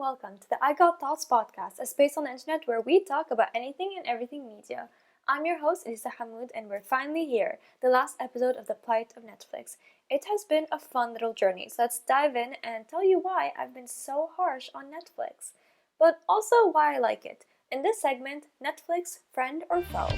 welcome to the I Got Thoughts podcast, a space on the internet where we talk about anything and everything media. I'm your host, Elisa Hamoud, and we're finally here, the last episode of the Plight of Netflix. It has been a fun little journey, so let's dive in and tell you why I've been so harsh on Netflix, but also why I like it. In this segment, Netflix, friend or foe?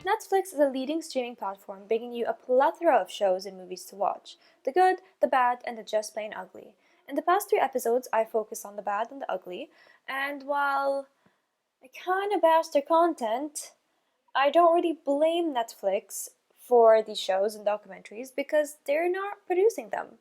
Netflix is a leading streaming platform bringing you a plethora of shows and movies to watch. The good, the bad, and the just plain ugly. In the past 3 episodes, I focused on the bad and the ugly, and while I kinda bash their content, I don't really blame Netflix for these shows and documentaries because they're not producing them.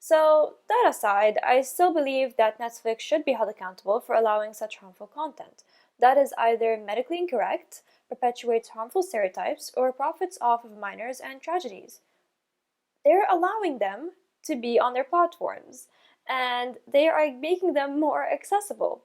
So, that aside, I still believe that Netflix should be held accountable for allowing such harmful content. That is either medically incorrect, perpetuates harmful stereotypes, or profits off of minors and tragedies. They're allowing them to be on their platforms, and they are making them more accessible.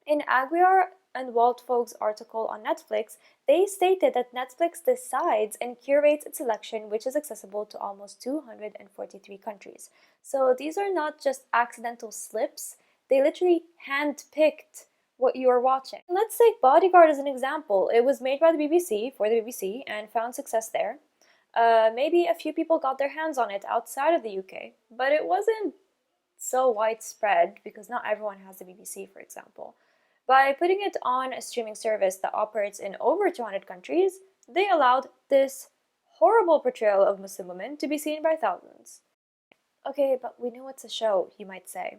In Aguiar and Walt Fogg's article on Netflix, they stated that Netflix decides and curates its selection, which is accessible to almost 243 countries. So these are not just accidental slips, they literally handpicked what you are watching. Let's take Bodyguard as an example. It was made by the BBC for the BBC and found success there. Maybe a few people got their hands on it outside of the UK, but it wasn't so widespread because not everyone has the BBC, for example. By putting it on a streaming service that operates in over 200 countries, they allowed this horrible portrayal of Muslim women to be seen by thousands. Okay, but we know it's a show, you might say.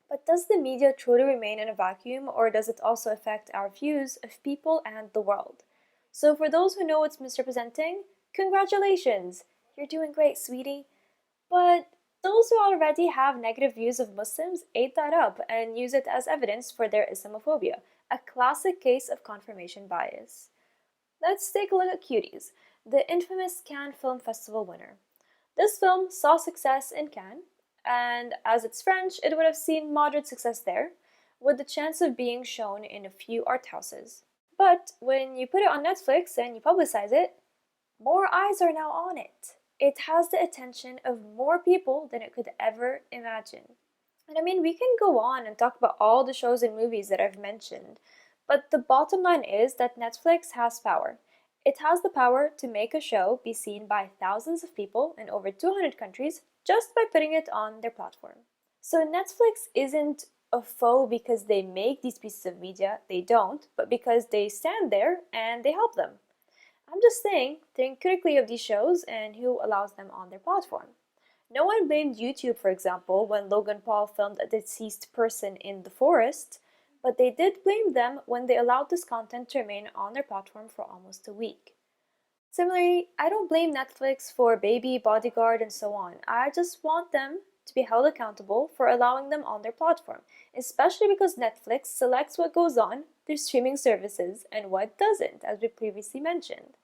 But does the media truly remain in a vacuum, or does it also affect our views of people and the world? So for those who know it's misrepresenting, congratulations! You're doing great, sweetie. But those who already have negative views of Muslims ate that up and use it as evidence for their Islamophobia, a classic case of confirmation bias. Let's take a look at Cuties, the infamous Cannes Film Festival winner. This film saw success in Cannes, and as it's French, it would have seen moderate success there, with the chance of being shown in a few art houses. But when you put it on Netflix and you publicize it, more eyes are now on it. It has the attention of more people than it could ever imagine. And I mean, we can go on and talk about all the shows and movies that I've mentioned, but the bottom line is that Netflix has power. It has the power to make a show be seen by thousands of people in over 200 countries just by putting it on their platform. So Netflix isn't a foe because they make these pieces of media, they don't, but because they stand there and they help them. I'm just saying, think critically of these shows and who allows them on their platform. No one blamed YouTube, for example, when Logan Paul filmed a deceased person in the forest, but they did blame them when they allowed this content to remain on their platform for almost a week. Similarly, I don't blame Netflix for Baby, Bodyguard, and so on. I just want them to be held accountable for allowing them on their platform, especially because Netflix selects what goes on their streaming services and what doesn't, as we previously mentioned.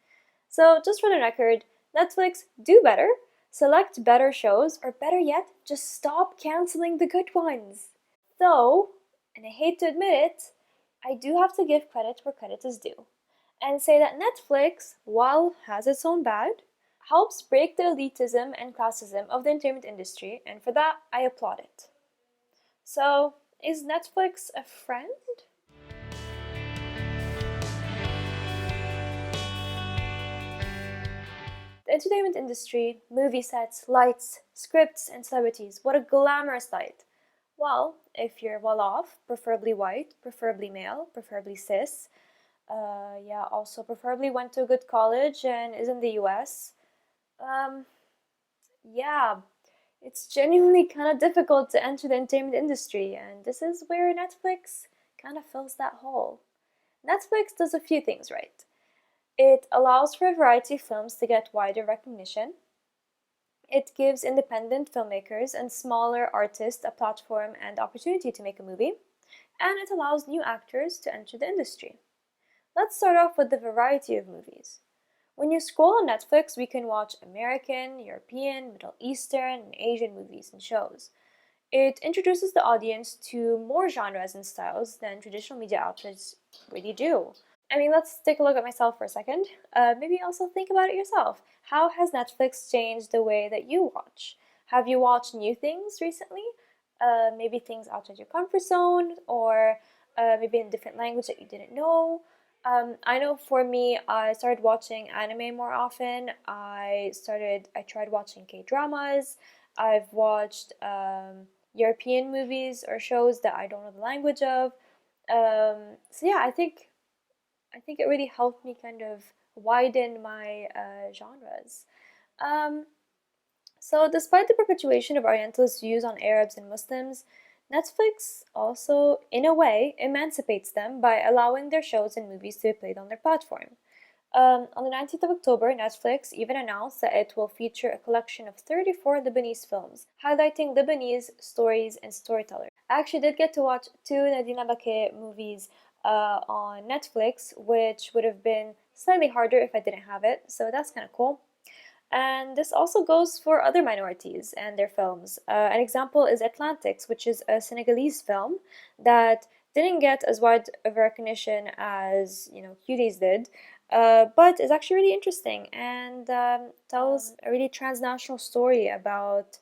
So, just for the record, Netflix, do better, select better shows, or better yet, just stop canceling the good ones. Though, and I hate to admit it, I do have to give credit where credit is due, and say that Netflix, while has its own bad, helps break the elitism and classism of the entertainment industry, and for that, I applaud it. So, is Netflix a friend? The entertainment industry, movie sets, lights, scripts, and celebrities, what a glamorous sight. Well, if you're well off, preferably white, preferably male, preferably cis, also preferably went to a good college and is in the US, it's genuinely kind of difficult to enter the entertainment industry, and this is where Netflix kind of fills that hole. Netflix does a few things right. It allows for a variety of films to get wider recognition. It gives independent filmmakers and smaller artists a platform and opportunity to make a movie. And it allows new actors to enter the industry. Let's start off with the variety of movies. When you scroll on Netflix, we can watch American, European, Middle Eastern, and Asian movies and shows. It introduces the audience to more genres and styles than traditional media outlets really do. I mean, let's take a look at myself for a second. Maybe also think about it yourself. How has Netflix changed the way that you watch? Have you watched new things recently? Maybe things outside your comfort zone, or maybe in a different language that you didn't know. I know for me, I started watching anime more often. I tried watching K dramas. I've watched European movies or shows that I don't know the language of. So yeah, I think it really helped me kind of widen my genres. Um, so, despite the perpetuation of Orientalist views on Arabs and Muslims, Netflix also, in a way, emancipates them by allowing their shows and movies to be played on their platform. On the 19th of October, Netflix even announced that it will feature a collection of 34 Lebanese films, highlighting Lebanese stories and storytellers. I actually did get to watch two Nadina Bakay movies on Netflix, which would have been slightly harder if I didn't have it, so that's kind of cool. And this also goes for other minorities and their films. An example is Atlantics, which is a Senegalese film that didn't get as wide of recognition as Cuties did, but is actually really interesting and tells a really transnational story about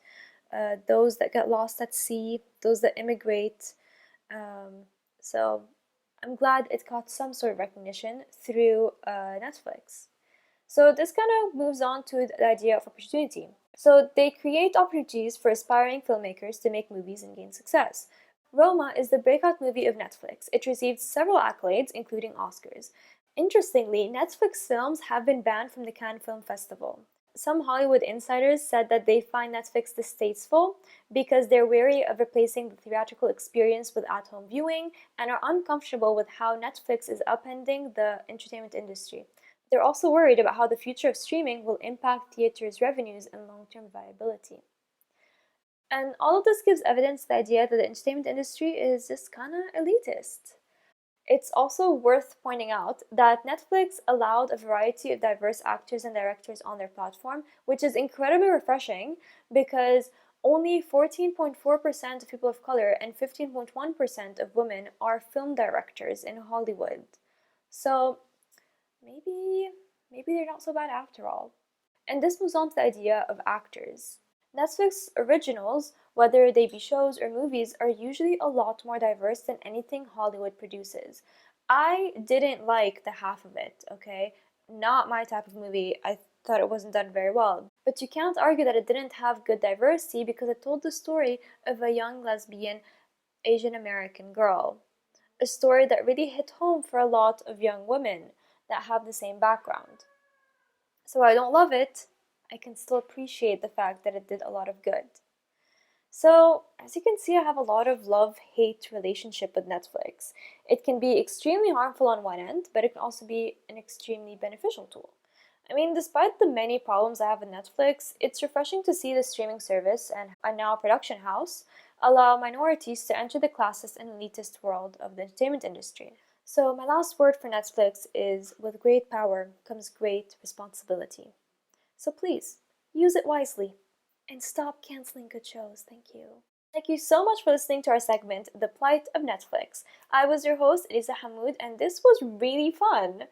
those that get lost at sea, those that immigrate. So I'm glad it got some sort of recognition through Netflix. So this kind of moves on to the idea of opportunity. So they create opportunities for aspiring filmmakers to make movies and gain success. Roma is the breakout movie of Netflix. It received several accolades, including Oscars. Interestingly, Netflix films have been banned from the Cannes Film Festival. Some Hollywood insiders said that they find Netflix distasteful because they're wary of replacing the theatrical experience with at home viewing and are uncomfortable with how Netflix is upending the entertainment industry. They're also worried about how the future of streaming will impact theaters' revenues and long term viability. And all of this gives evidence to the idea that the entertainment industry is just kind of elitist. It's also worth pointing out that Netflix allowed a variety of diverse actors and directors on their platform, which is incredibly refreshing because only 14.4% of people of color and 15.1% of women are film directors in Hollywood. So maybe they're not so bad after all. And this moves on to the idea of actors. Netflix originals, whether they be shows or movies, are usually a lot more diverse than anything Hollywood produces. I didn't like the half of it, okay? Not my type of movie. I thought it wasn't done very well. But you can't argue that it didn't have good diversity because it told the story of a young lesbian Asian American girl. A story that really hit home for a lot of young women that have the same background. So I don't love it, I can still appreciate the fact that it did a lot of good. So, as you can see, I have a lot of love-hate relationship with Netflix. It can be extremely harmful on one end, but it can also be an extremely beneficial tool. I mean, despite the many problems I have with Netflix, it's refreshing to see the streaming service and now production house allow minorities to enter the classist and elitist world of the entertainment industry. So, my last word for Netflix is with great power comes great responsibility. So, please use it wisely and stop canceling good shows. Thank you. Thank you so much for listening to our segment, The Plight of Netflix. I was your host, Eliza Hamoud, and this was really fun.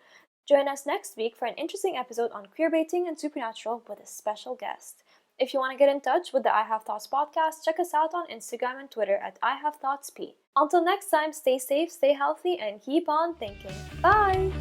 Join us next week for an interesting episode on queerbaiting and supernatural with a special guest. If you want to get in touch with the I Have Thoughts podcast, check us out on Instagram and Twitter at I Have Thoughts P. Until next time, stay safe, stay healthy, and keep on thinking. Bye!